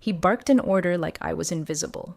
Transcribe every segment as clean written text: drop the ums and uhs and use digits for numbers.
He barked an order like I was invisible.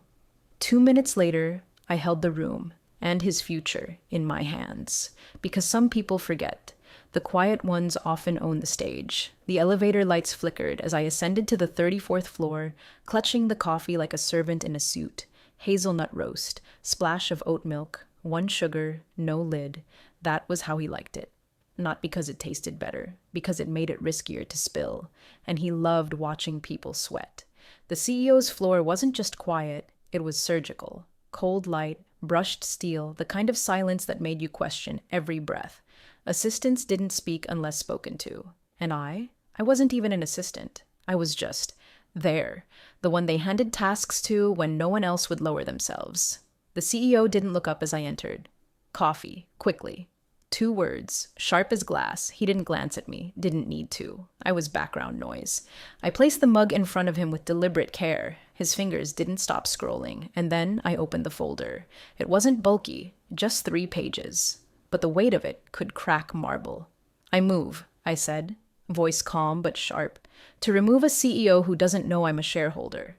2 minutes later, I held the room and his future in my hands. Because some people forget. The quiet ones often own the stage. The elevator lights flickered as I ascended to the 34th floor, clutching the coffee like a servant in a suit. Hazelnut roast, splash of oat milk, 1 sugar, no lid. That was how he liked it. Not because it tasted better, because it made it riskier to spill. And he loved watching people sweat. The CEO's floor wasn't just quiet, it was surgical. Cold light, brushed steel, the kind of silence that made you question every breath. Assistants didn't speak unless spoken to. And I wasn't even an assistant. I was just there, the one they handed tasks to when no one else would lower themselves. The CEO didn't look up as I entered. Coffee, quickly. 2 words, sharp as glass. He didn't glance at me, didn't need to. I was background noise. I placed the mug in front of him with deliberate care. His fingers didn't stop scrolling, and then I opened the folder. It wasn't bulky, just 3 pages. But the weight of it could crack marble. I move, I said, voice calm but sharp, to remove a CEO who doesn't know I'm a shareholder.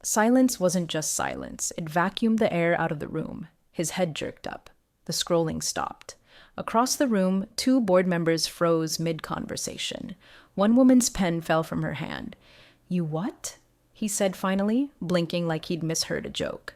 Silence wasn't just silence. It vacuumed the air out of the room. His head jerked up. The scrolling stopped. Across the room, 2 board members froze mid-conversation. One woman's pen fell from her hand. "You what?" he said finally, blinking like he'd misheard a joke.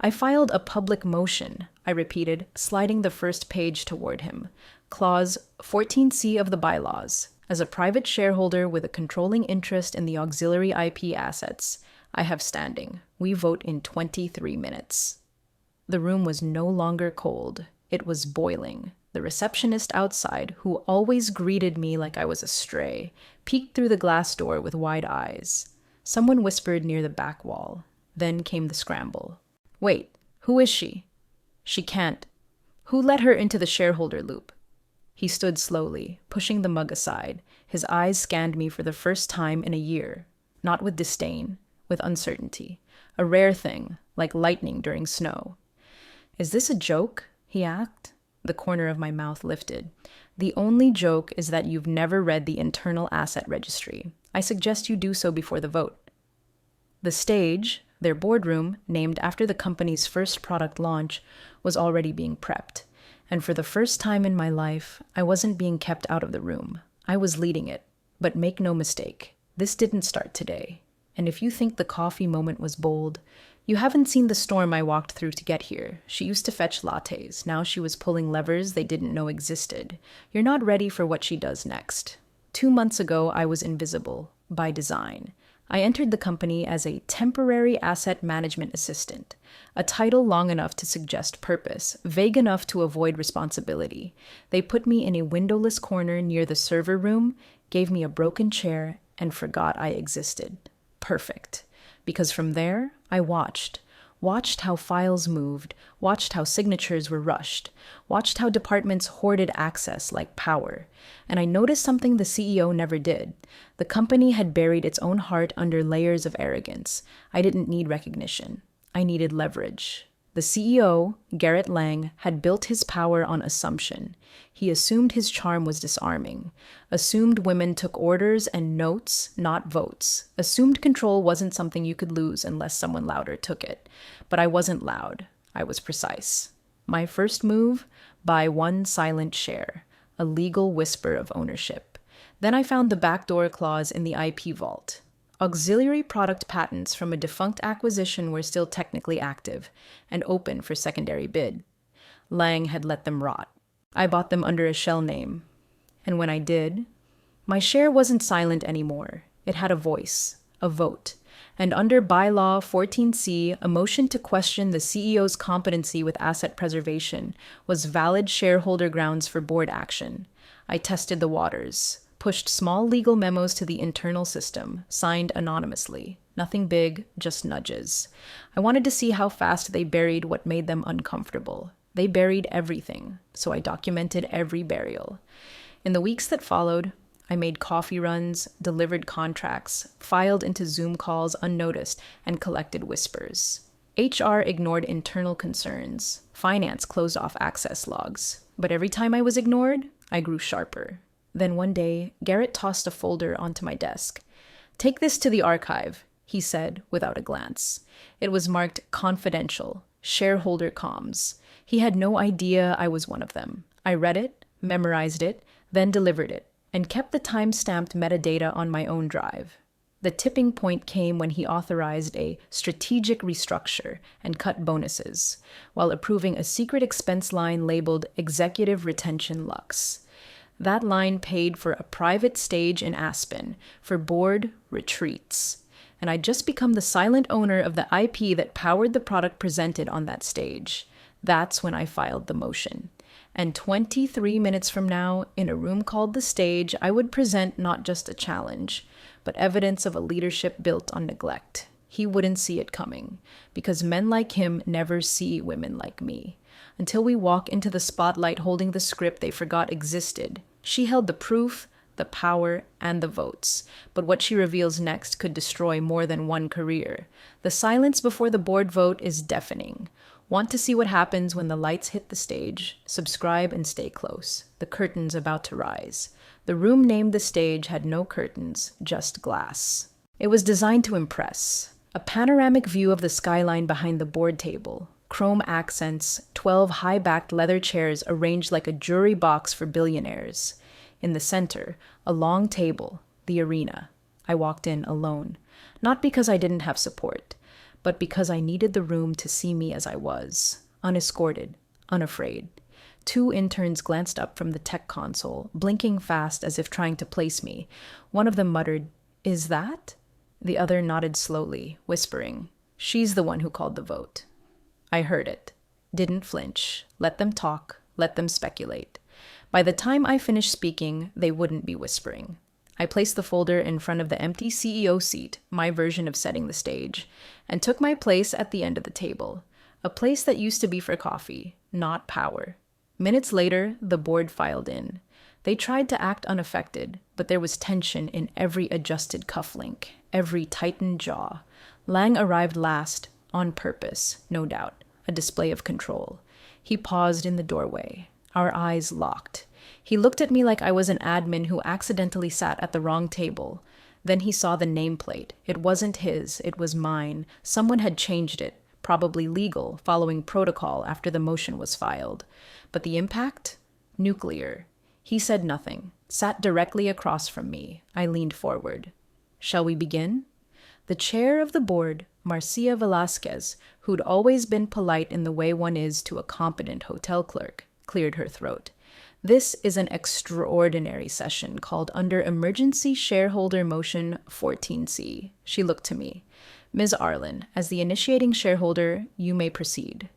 "I filed a public motion," I repeated, sliding the first page toward him. Clause 14C of the bylaws. As a private shareholder with a controlling interest in the auxiliary IP assets, I have standing. We vote in 23 minutes. The room was no longer cold. It was boiling. The receptionist outside, who always greeted me like I was a stray, peeked through the glass door with wide eyes. Someone whispered near the back wall. Then came the scramble. "Wait, who is she?" "She can't." "Who let her into the shareholder loop?" He stood slowly, pushing the mug aside. His eyes scanned me for the first time in a year. Not with disdain, with uncertainty. A rare thing, like lightning during snow. "Is this a joke?" he asked. The corner of my mouth lifted. "The only joke is that you've never read the internal asset registry. I suggest you do so before the vote." The stage, their boardroom, named after the company's first product launch, was already being prepped. And for the first time in my life, I wasn't being kept out of the room. I was leading it. But make no mistake, this didn't start today. And if you think the coffee moment was bold, you haven't seen the storm I walked through to get here. She used to fetch lattes. Now she was pulling levers they didn't know existed. You're not ready for what she does next. 2 months ago, I was invisible, by design. I entered the company as a temporary asset management assistant, a title long enough to suggest purpose, vague enough to avoid responsibility. They put me in a windowless corner near the server room, gave me a broken chair, and forgot I existed. Perfect. Because from there, I watched how files moved, watched how signatures were rushed, watched how departments hoarded access like power. And I noticed something the CEO never did. The company had buried its own heart under layers of arrogance. I didn't need recognition. I needed leverage. The CEO, Garrett Lang, had built his power on assumption. He assumed his charm was disarming. Assumed women took orders and notes, not votes. Assumed control wasn't something you could lose unless someone louder took it. But I wasn't loud. I was precise. My first move? Buy 1 silent share. A legal whisper of ownership. Then I found the backdoor clause in the IP vault. Auxiliary product patents from a defunct acquisition were still technically active and open for secondary bid. Lang had let them rot. I bought them under a shell name. And when I did, my share wasn't silent anymore. It had a voice, a vote. And under bylaw 14C, a motion to question the CEO's competency with asset preservation was valid shareholder grounds for board action. I tested the waters. Pushed small legal memos to the internal system, signed anonymously. Nothing big, just nudges. I wanted to see how fast they buried what made them uncomfortable. They buried everything, so I documented every burial. In the weeks that followed, I made coffee runs, delivered contracts, filed into Zoom calls unnoticed, and collected whispers. HR ignored internal concerns. Finance closed off access logs. But every time I was ignored, I grew sharper. Then one day, Garrett tossed a folder onto my desk. "Take this to the archive," he said without a glance. It was marked confidential, shareholder comms. He had no idea I was one of them. I read it, memorized it, then delivered it, and kept the time-stamped metadata on my own drive. The tipping point came when he authorized a strategic restructure and cut bonuses, while approving a secret expense line labeled Executive Retention Lux. That line paid for a private stage in Aspen for board retreats, and I'd just become the silent owner of the IP that powered the product presented on that stage. That's when I filed the motion. And 23 minutes from now, in a room called the stage, I would present not just a challenge, but evidence of a leadership built on neglect. He wouldn't see it coming, because men like him never see women like me. Until we walk into the spotlight holding the script they forgot existed, she held the proof, the power, and the votes. But what she reveals next could destroy more than one career. The silence before the board vote is deafening. Want to see what happens when the lights hit the stage? Subscribe and stay close. The curtain's about to rise. The room named the stage had no curtains, just glass. It was designed to impress. A panoramic view of the skyline behind the board table. Chrome accents, 12 high-backed leather chairs arranged like a jury box for billionaires. In the center, a long table, the arena. I walked in alone. Not because I didn't have support, but because I needed the room to see me as I was, unescorted, unafraid. 2 interns glanced up from the tech console, blinking fast as if trying to place me. One of them muttered, "Is that?" The other nodded slowly, whispering, "She's the one who called the vote." I heard it. Didn't flinch. Let them talk. Let them speculate. By the time I finished speaking, they wouldn't be whispering. I placed the folder in front of the empty CEO seat, my version of setting the stage, and took my place at the end of the table, a place that used to be for coffee, not power. Minutes later, the board filed in. They tried to act unaffected, but there was tension in every adjusted cufflink, every tightened jaw. Lang arrived last, on purpose, no doubt, a display of control. He paused in the doorway. Our eyes locked. He looked at me like I was an admin who accidentally sat at the wrong table. Then he saw the nameplate. It wasn't his, it was mine. Someone had changed it, probably legal, following protocol after the motion was filed. But the impact? Nuclear. He said nothing, sat directly across from me. I leaned forward. "Shall we begin?" The chair of the board, Marcia Velasquez, who'd always been polite in the way one is to a competent hotel clerk, cleared her throat. "This is an extraordinary session called under Emergency Shareholder Motion 14C. She looked to me. "Ms. Arlen, as the initiating shareholder, you may proceed."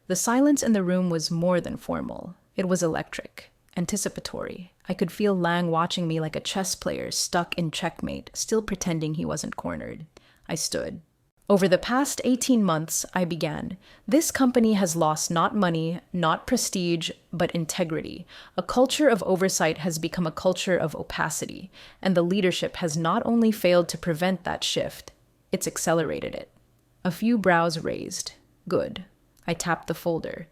The silence in the room was more than formal. It was electric, anticipatory. I could feel Lang watching me like a chess player stuck in checkmate, still pretending he wasn't cornered. I stood. "Over the past 18 months, I began, this company has lost not money, not prestige, but integrity. A culture of oversight has become a culture of opacity, and the leadership has not only failed to prevent that shift, it's accelerated it." A few brows raised. Good. I tapped the folder.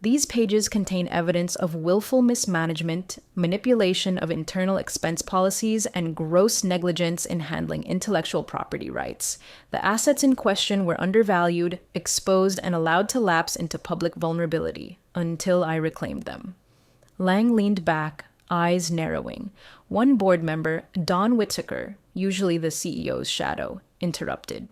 These pages contain evidence of willful mismanagement, manipulation of internal expense policies, and gross negligence in handling intellectual property rights. The assets in question were undervalued, exposed, and allowed to lapse into public vulnerability until I reclaimed them. Lang leaned back, eyes narrowing. One board member, Don Whittaker, usually the CEO's shadow, interrupted.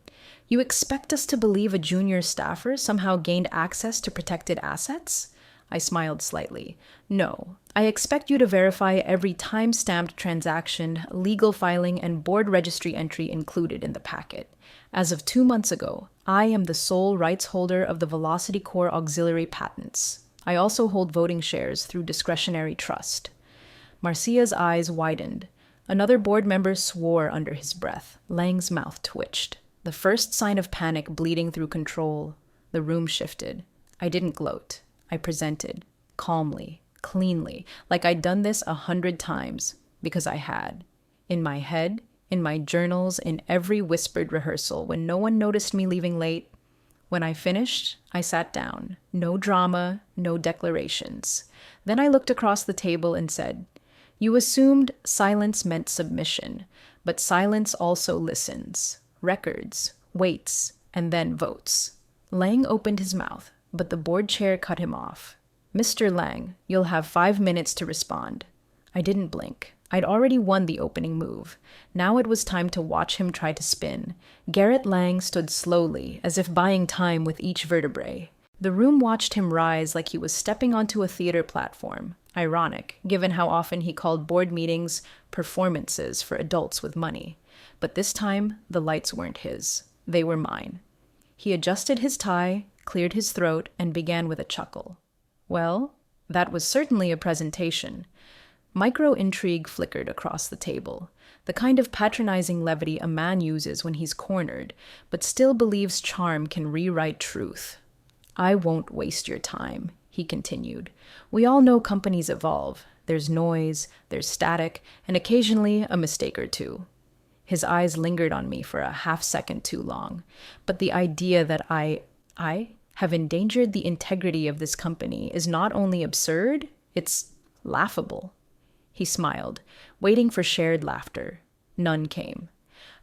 "You expect us to believe a junior staffer somehow gained access to protected assets?" I smiled slightly. "No. I expect you to verify every time-stamped transaction, legal filing, and board registry entry included in the packet. As of 2 months ago, I am the sole rights holder of the Velocity Core auxiliary patents. I also hold voting shares through discretionary trust." Marcia's eyes widened. Another board member swore under his breath. Lang's mouth twitched. The first sign of panic bleeding through control. The room shifted. I didn't gloat. I presented, calmly, cleanly, like I'd done this 100 times, because I had. In my head, in my journals, in every whispered rehearsal, when no one noticed me leaving late. When I finished, I sat down. No drama, no declarations. Then I looked across the table and said, "You assumed silence meant submission, but silence also listens. records, weights, and then votes. Lang opened his mouth, but the board chair cut him off. "Mr. Lang, you'll have 5 minutes to respond." I didn't blink. I'd already won the opening move. Now it was time to watch him try to spin. Garrett Lang stood slowly, as if buying time with each vertebrae. The room watched him rise like he was stepping onto a theater platform. Ironic, given how often he called board meetings performances for adults with money. But this time, the lights weren't his. They were mine. He adjusted his tie, cleared his throat, and began with a chuckle. Well, that was certainly a presentation. Micro-intrigue flickered across the table, the kind of patronizing levity a man uses when he's cornered, but still believes charm can rewrite truth. "I won't waste your time," he continued. "We all know companies evolve. There's noise, there's static, and occasionally a mistake or two." His eyes lingered on me for a half-second too long, but the idea that I have endangered the integrity of this company is not only absurd, it's laughable. He smiled, waiting for shared laughter. None came.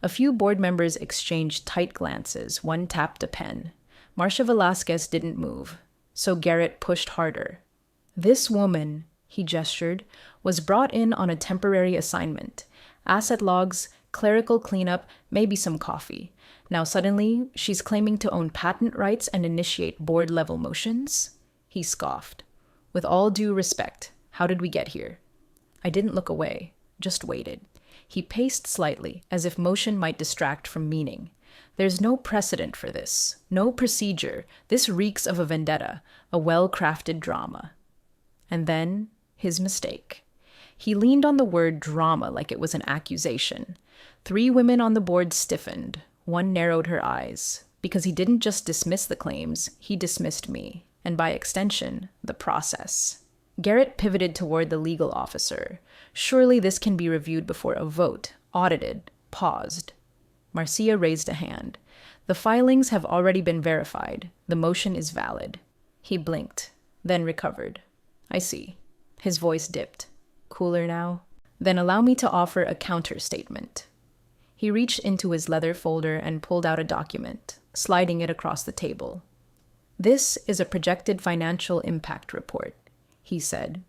A few board members exchanged tight glances. One tapped a pen. Marcia Velasquez didn't move, so Garrett pushed harder. "This woman," he gestured, "was brought in on a temporary assignment. Asset logs, clerical cleanup, maybe some coffee. Now suddenly, she's claiming to own patent rights and initiate board-level motions?" He scoffed. "With all due respect, how did we get here?" I didn't look away, just waited. He paced slightly, as if motion might distract from meaning. "There's no precedent for this, no procedure. This reeks of a vendetta, a well-crafted drama." And then, his mistake. He leaned on the word drama like it was an accusation. 3 women on the board stiffened. One narrowed her eyes. Because he didn't just dismiss the claims, he dismissed me, and by extension, the process. Garrett pivoted toward the legal officer. "Surely this can be reviewed before a vote, audited, paused." Marcia raised a hand. "The filings have already been verified. The motion is valid." He blinked, then recovered. "I see." His voice dipped. "Cooler now? Then allow me to offer a counter-statement." He reached into his leather folder and pulled out a document, sliding it across the table. "This is a projected financial impact report," he said.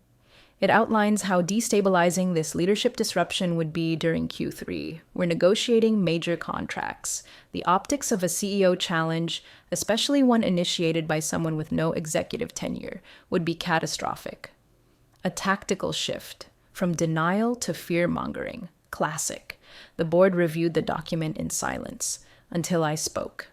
"It outlines how destabilizing this leadership disruption would be during Q3. We're negotiating major contracts. The optics of a CEO challenge, especially one initiated by someone with no executive tenure, would be catastrophic. A tactical shift, from denial to fear-mongering. Classic." The board reviewed the document in silence, until I spoke.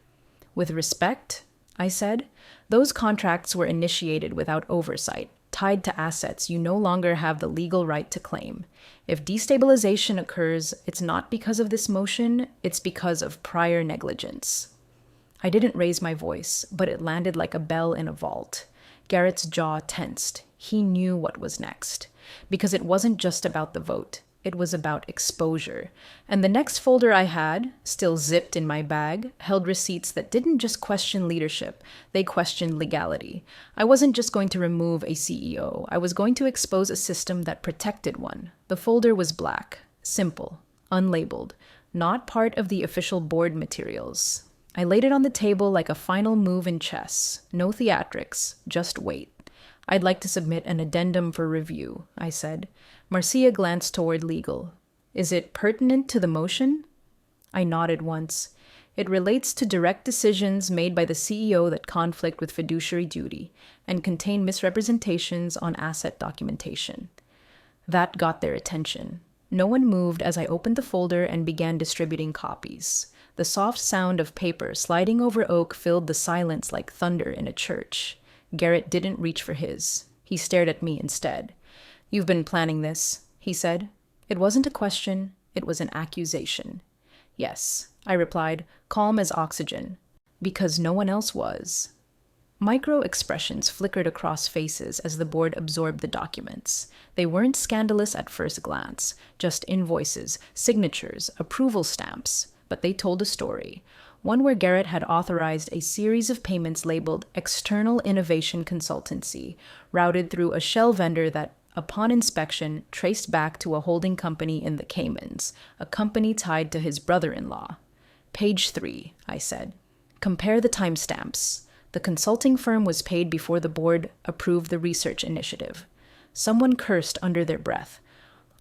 "With respect," I said, "those contracts were initiated without oversight, tied to assets you no longer have the legal right to claim. If destabilization occurs, it's not because of this motion, it's because of prior negligence." I didn't raise my voice, but it landed like a bell in a vault. Garrett's jaw tensed. He knew what was next. Because it wasn't just about the vote. It was about exposure. And the next folder I had, still zipped in my bag, held receipts that didn't just question leadership, they questioned legality. I wasn't just going to remove a CEO. I was going to expose a system that protected one. The folder was black, simple, unlabeled, not part of the official board materials. I laid it on the table like a final move in chess. No theatrics, just wait. "I'd like to submit an addendum for review," I said. Marcia glanced toward legal. "Is it pertinent to the motion?" I nodded once. "It relates to direct decisions made by the CEO that conflict with fiduciary duty and contain misrepresentations on asset documentation." That got their attention. No one moved as I opened the folder and began distributing copies. The soft sound of paper sliding over oak filled the silence like thunder in a church. Garrett didn't reach for his. He stared at me instead. "You've been planning this," he said. It wasn't a question, it was an accusation. "Yes," I replied, calm as oxygen. "Because no one else was." Micro-expressions flickered across faces as the board absorbed the documents. They weren't scandalous at first glance, just invoices, signatures, approval stamps, but they told a story. One where Garrett had authorized a series of payments labeled External Innovation Consultancy, routed through a shell vendor that, upon inspection, traced back to a holding company in the Caymans, a company tied to his brother-in-law. Page 3, I said. Compare the timestamps. The consulting firm was paid before the board approved the research initiative. Someone cursed under their breath.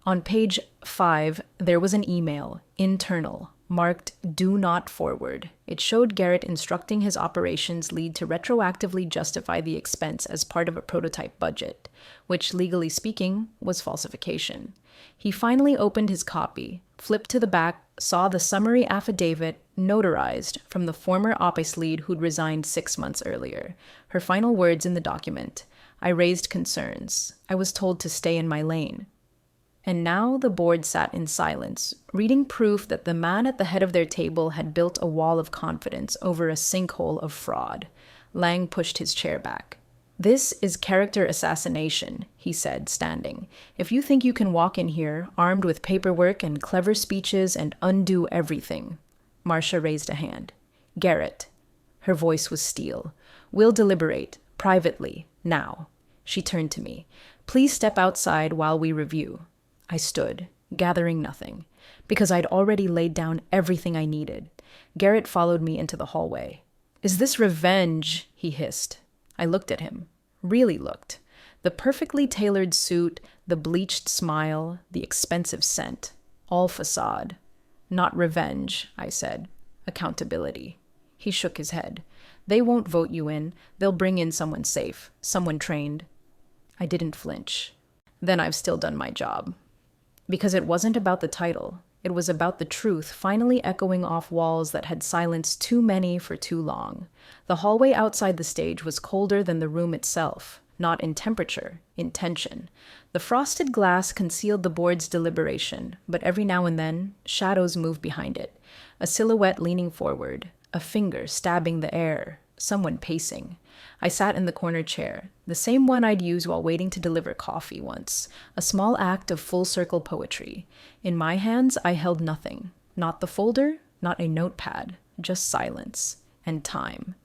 On page 5, there was an email, internal, marked Do Not Forward. It showed Garrett instructing his operations lead to retroactively justify the expense as part of a prototype budget, which, legally speaking, was falsification. He finally opened his copy, flipped to the back, saw the summary affidavit notarized from the former office lead who'd resigned 6 months earlier. Her final words in the document: I raised concerns. I was told to stay in my lane. And now the board sat in silence, reading proof that the man at the head of their table had built a wall of confidence over a sinkhole of fraud. Lang pushed his chair back. This is character assassination, he said, standing. If you think you can walk in here, armed with paperwork and clever speeches, and undo everything. Marcia raised a hand. Garrett. Her voice was steel. We'll deliberate, privately, now. She turned to me. Please step outside while we review. I stood, gathering nothing, because I'd already laid down everything I needed. Garrett followed me into the hallway. Is this revenge? He hissed. I looked at him. Really looked. The perfectly tailored suit, the bleached smile, the expensive scent. All facade. Not revenge, I said. Accountability. He shook his head. They won't vote you in. They'll bring in someone safe, someone trained. I didn't flinch. Then I've still done my job. Because it wasn't about the title. It was about the truth finally echoing off walls that had silenced too many for too long. The hallway outside the stage was colder than the room itself, not in temperature, in tension. The frosted glass concealed the board's deliberation, but every now and then, shadows moved behind it. A silhouette leaning forward, a finger stabbing the air, someone pacing. I sat in the corner chair, the same one I'd used while waiting to deliver coffee once, a small act of full-circle poetry. In my hands, I held nothing. Not the folder, not a notepad, just silence and time.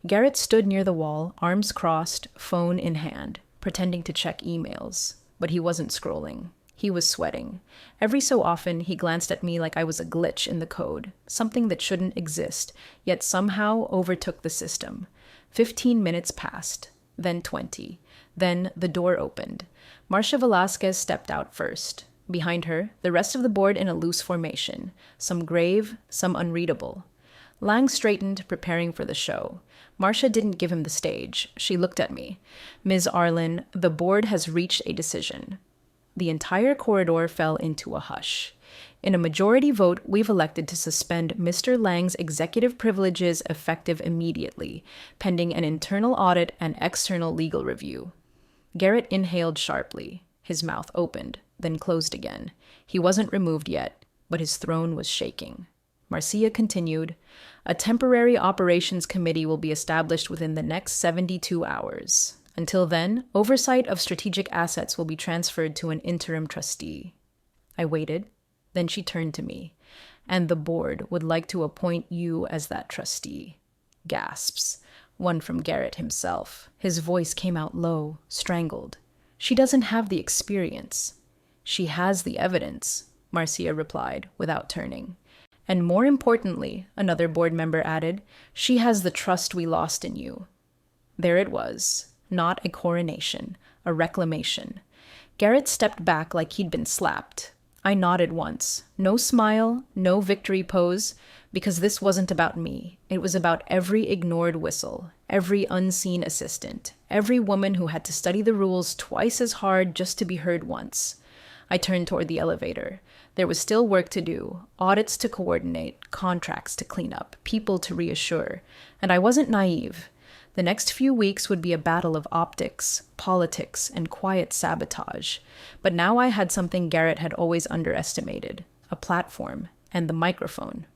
Garrett stood near the wall, arms crossed, phone in hand, pretending to check emails. But he wasn't scrolling. He was sweating. Every so often, he glanced at me like I was a glitch in the code, something that shouldn't exist, yet somehow overtook the system. 15 minutes passed, then 20. Then the door opened. Marcia Velasquez stepped out first. Behind her, the rest of the board in a loose formation, some grave, some unreadable. Lang straightened, preparing for the show. Marcia didn't give him the stage. She looked at me. Ms. Arlen, the board has reached a decision. The entire corridor fell into a hush. In a majority vote, we've elected to suspend Mr. Lang's executive privileges effective immediately, pending an internal audit and external legal review. Garrett inhaled sharply. His mouth opened, then closed again. He wasn't removed yet, but his throne was shaking. Marcia continued, a temporary operations committee will be established within the next 72 hours. Until then, oversight of strategic assets will be transferred to an interim trustee. I waited. Then she turned to me. And the board would like to appoint you as that trustee. Gasps. One from Garrett himself. His voice came out low, strangled. She doesn't have the experience. She has the evidence, Marcia replied, without turning. And more importantly, another board member added, she has the trust we lost in you. There it was. Not a coronation, a reclamation. Garrett stepped back like he'd been slapped. I nodded once. No smile, no victory pose, because this wasn't about me. It was about every ignored whistle, every unseen assistant, every woman who had to study the rules twice as hard just to be heard once. I turned toward the elevator. There was still work to do, audits to coordinate, contracts to clean up, people to reassure. And I wasn't naive. The next few weeks would be a battle of optics, politics, and quiet sabotage. But now I had something Garrett had always underestimated, a platform and the microphone.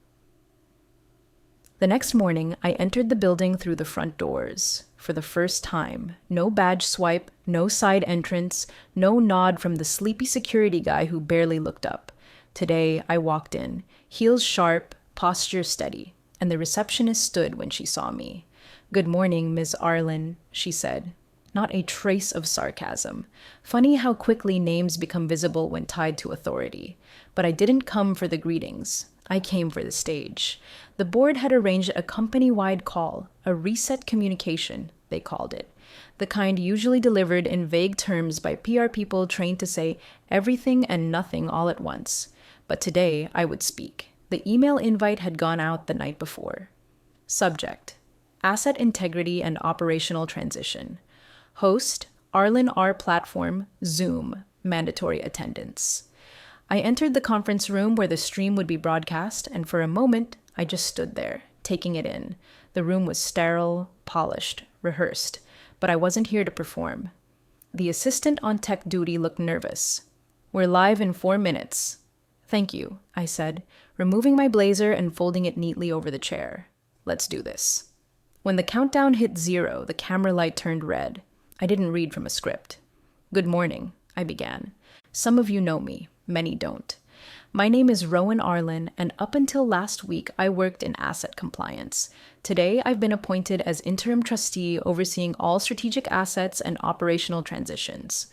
The next morning, I entered the building through the front doors. For the first time, no badge swipe, no side entrance, no nod from the sleepy security guy who barely looked up. Today, I walked in, heels sharp, posture steady, and the receptionist stood when she saw me. Good morning, Ms. Arlen, she said. Not a trace of sarcasm. Funny how quickly names become visible when tied to authority. But I didn't come for the greetings. I came for the stage. The board had arranged a company-wide call, a reset communication, they called it. The kind usually delivered in vague terms by PR people trained to say everything and nothing all at once. But today, I would speak. The email invite had gone out the night before. Subject: Asset Integrity and Operational Transition. Host: Arlen R. Platform, Zoom, mandatory attendance. I entered the conference room where the stream would be broadcast, and for a moment, I just stood there, taking it in. The room was sterile, polished, rehearsed, but I wasn't here to perform. The assistant on tech duty looked nervous. "We're live in 4 minutes." "Thank you," I said, removing my blazer and folding it neatly over the chair. "Let's do this." When the countdown hit 0, the camera light turned red. I didn't read from a script. "Good morning," I began. "Some of you know me. Many don't. My name is Rowan Arlen, and up until last week, I worked in asset compliance. Today, I've been appointed as interim trustee overseeing all strategic assets and operational transitions."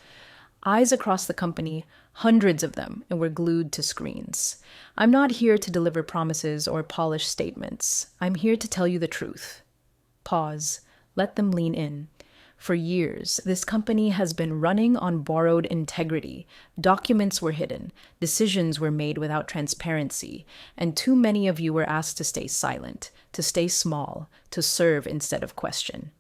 Eyes across the company, hundreds of them, and were glued to screens. "I'm not here to deliver promises or polish statements. I'm here to tell you the truth." Pause. Let them lean in. For years, this company has been running on borrowed integrity. Documents were hidden, decisions were made without transparency, and too many of you were asked to stay silent, to stay small, to serve instead of question.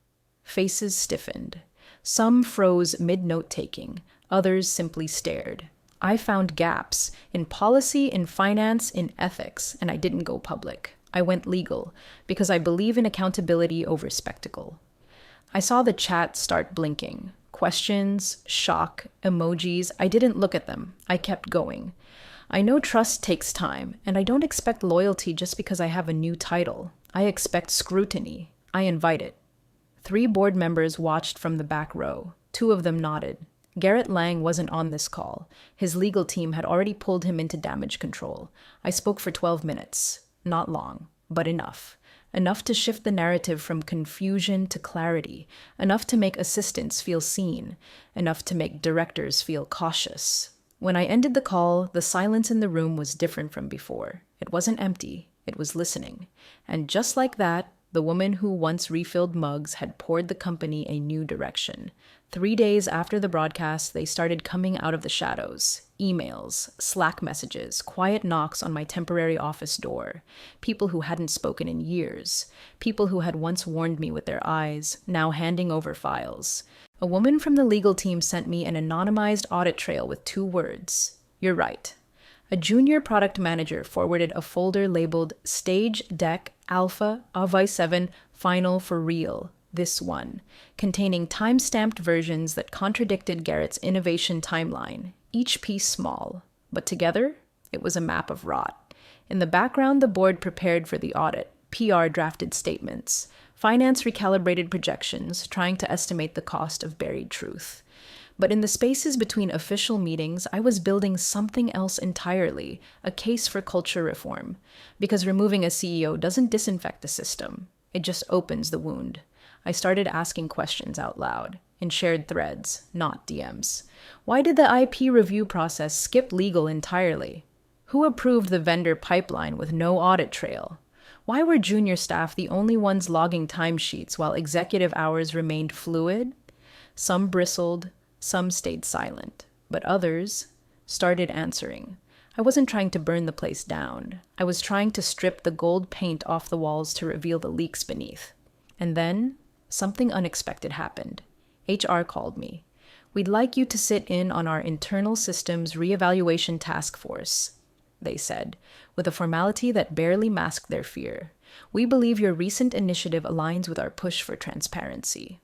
Faces stiffened. Some froze mid-note-taking, others simply stared. I found gaps in policy, in finance, in ethics, and I didn't go public. I went legal, because I believe in accountability over spectacle. I saw the chat start blinking. Questions, shock, emojis. I didn't look at them. I kept going. I know trust takes time, and I don't expect loyalty just because I have a new title. I expect scrutiny. I invite it. 3 board members watched from the back row. 2 of them nodded. Garrett Lang wasn't on this call. His legal team had already pulled him into damage control. I spoke for 12 minutes. Not long, but enough. Enough to shift the narrative from confusion to clarity, enough to make assistants feel seen, enough to make directors feel cautious. When I ended the call, the silence in the room was different from before. It wasn't empty, it was listening. And just like that, the woman who once refilled mugs had poured the company a new direction. 3 days after the broadcast, they started coming out of the shadows. Emails, Slack messages, quiet knocks on my temporary office door. People who hadn't spoken in years. People who had once warned me with their eyes, now handing over files. A woman from the legal team sent me an anonymized audit trail with 2 words. "You're right." A junior product manager forwarded a folder labeled Stage Deck Alpha Avi 7 Final for Real, this one, containing time-stamped versions that contradicted Garrett's innovation timeline, each piece small. But together, it was a map of rot. In the background, the board prepared for the audit. PR drafted statements. Finance recalibrated projections, trying to estimate the cost of buried truth. But in the spaces between official meetings, I was building something else entirely, a case for culture reform. Because removing a CEO doesn't disinfect the system. It just opens the wound. I started asking questions out loud, in shared threads, not DMs. Why did the IP review process skip legal entirely? Who approved the vendor pipeline with no audit trail? Why were junior staff the only ones logging timesheets while executive hours remained fluid? Some bristled, some stayed silent, but others started answering. I wasn't trying to burn the place down. I was trying to strip the gold paint off the walls to reveal the leaks beneath. And then, something unexpected happened. HR called me. "We'd like you to sit in on our internal systems reevaluation task force," they said, with a formality that barely masked their fear. "We believe your recent initiative aligns with our push for transparency."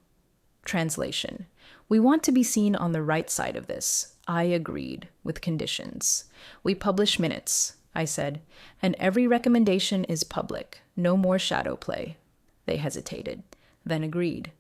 Translation: "We want to be seen on the right side of this." I agreed, with conditions. "We publish minutes," I said, "and every recommendation is public. No more shadow play." They hesitated, then agreed.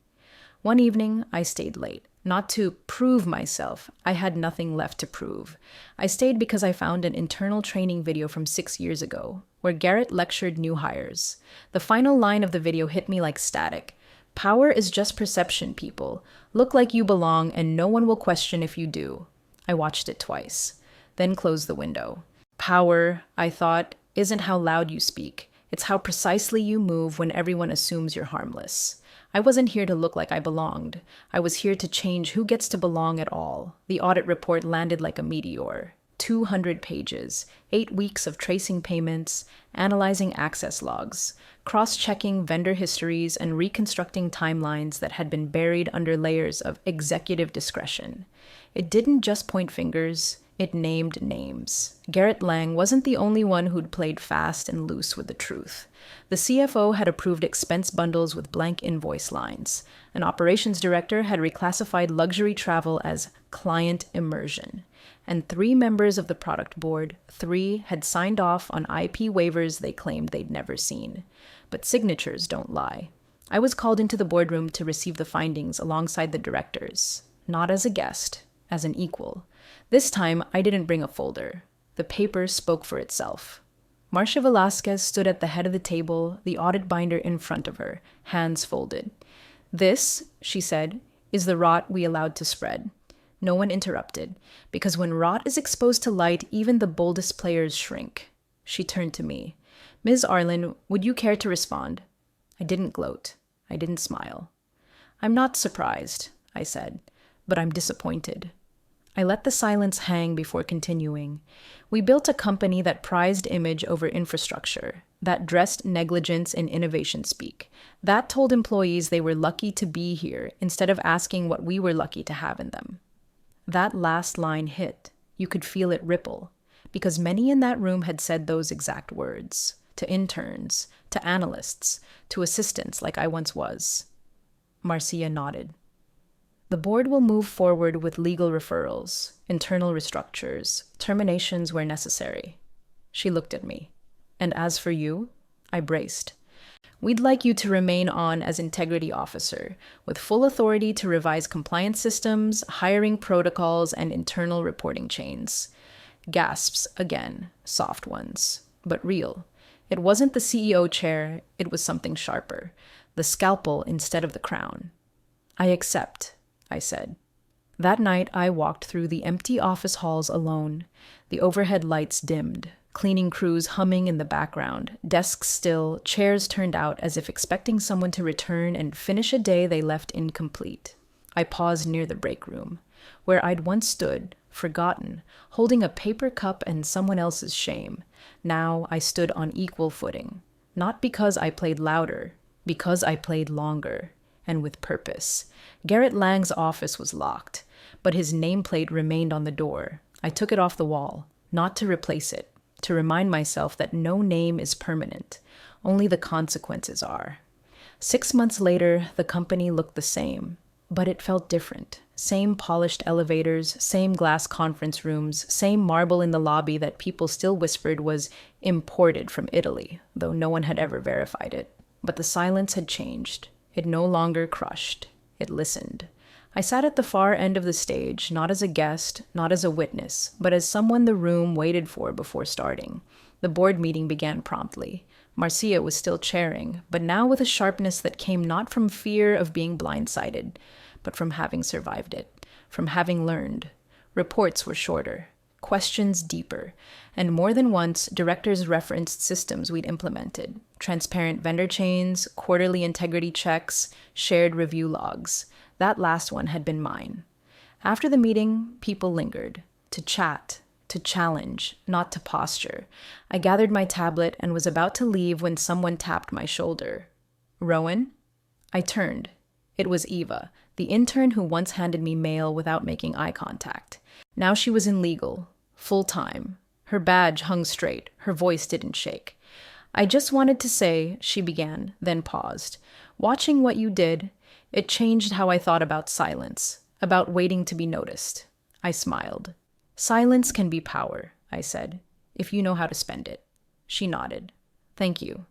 One evening, I stayed late. Not to prove myself. I had nothing left to prove. I stayed because I found an internal training video from 6 years ago, where Garrett lectured new hires. The final line of the video hit me like static. "Power is just perception, people. Look like you belong, and no one will question if you do." I watched it twice, then closed the window. Power, I thought, isn't how loud you speak. It's how precisely you move when everyone assumes you're harmless. I wasn't here to look like I belonged. I was here to change who gets to belong at all. The audit report landed like a meteor. 200 pages, 8 weeks of tracing payments, analyzing access logs, cross-checking vendor histories, and reconstructing timelines that had been buried under layers of executive discretion. It didn't just point fingers, it named names. Garrett Lang wasn't the only one who'd played fast and loose with the truth. The CFO had approved expense bundles with blank invoice lines. An operations director had reclassified luxury travel as client immersion. And 3 members of the product board, 3 had signed off on IP waivers they claimed they'd never seen. But signatures don't lie. I was called into the boardroom to receive the findings alongside the directors, not as a guest, as an equal. This time, I didn't bring a folder. The paper spoke for itself. Marcia Velasquez stood at the head of the table, the audit binder in front of her, hands folded. "This," she said, "is the rot we allowed to spread." No one interrupted, because when rot is exposed to light, even the boldest players shrink. She turned to me. "Ms. Arlen, would you care to respond?" I didn't gloat. I didn't smile. "I'm not surprised," I said, "but I'm disappointed." I let the silence hang before continuing. We built a company that prized image over infrastructure, that dressed negligence in innovation speak, that told employees they were lucky to be here instead of asking what we were lucky to have in them. That last line hit. You could feel it ripple, because many in that room had said those exact words, to interns, to analysts, to assistants like I once was. Marcia nodded. "The board will move forward with legal referrals, internal restructures, terminations where necessary." She looked at me. "And as for you?" I braced. "We'd like you to remain on as integrity officer, with full authority to revise compliance systems, hiring protocols, and internal reporting chains." Gasps again, soft ones, but real. It wasn't the CEO chair, it was something sharper. The scalpel instead of the crown. "I accept," I said. That night, I walked through the empty office halls alone. The overhead lights dimmed, cleaning crews humming in the background, desks still, chairs turned out as if expecting someone to return and finish a day they left incomplete. I paused near the break room, where I'd once stood, forgotten, holding a paper cup and someone else's shame. Now I stood on equal footing, not because I played louder, because I played longer, and with purpose. Garrett Lang's office was locked, but his nameplate remained on the door. I took it off the wall, not to replace it, to remind myself that no name is permanent, only the consequences are. 6 months later, the company looked the same, but it felt different. Same polished elevators, same glass conference rooms, same marble in the lobby that people still whispered was imported from Italy, though no one had ever verified it. But the silence had changed. It no longer crushed. It listened. I sat at the far end of the stage, not as a guest, not as a witness, but as someone the room waited for before starting. The board meeting began promptly. Marcia was still chairing, but now with a sharpness that came not from fear of being blindsided, but from having survived it, from having learned. Reports were shorter, questions deeper, and more than once, directors referenced systems we'd implemented: transparent vendor chains, quarterly integrity checks, shared review logs. That last one had been mine. After the meeting, people lingered, to chat, to challenge, not to posture. I gathered my tablet and was about to leave when someone tapped my shoulder. "Rowan?" I turned. It was Eva, the intern who once handed me mail without making eye contact. Now she was in legal, full-time. Her badge hung straight, her voice didn't shake. "I just wanted to say," she began, then paused. "Watching what you did, it changed how I thought about silence, about waiting to be noticed." I smiled. "Silence can be power," I said, "if you know how to spend it." She nodded. "Thank you."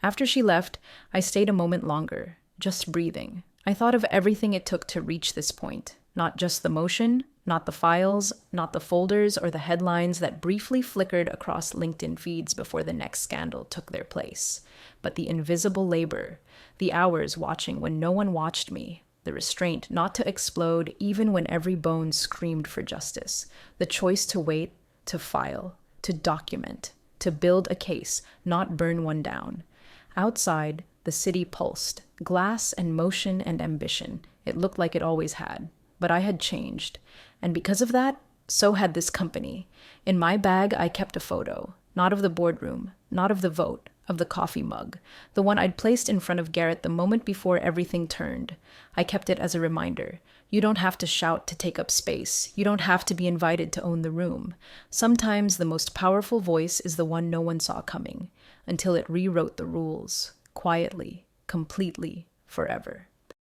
After she left, I stayed a moment longer, just breathing. I thought of everything it took to reach this point, not just the motion, not the files, not the folders or the headlines that briefly flickered across LinkedIn feeds before the next scandal took their place, but the invisible labor, the hours watching when no one watched me, the restraint not to explode even when every bone screamed for justice, the choice to wait, to file, to document, to build a case, not burn one down. Outside, the city pulsed, glass and motion and ambition. It looked like it always had. But I had changed. And because of that, so had this company. In my bag, I kept a photo, not of the boardroom, not of the vote, of the coffee mug, the one I'd placed in front of Garrett the moment before everything turned. I kept it as a reminder. You don't have to shout to take up space. You don't have to be invited to own the room. Sometimes the most powerful voice is the one no one saw coming, until it rewrote the rules, quietly, completely, forever.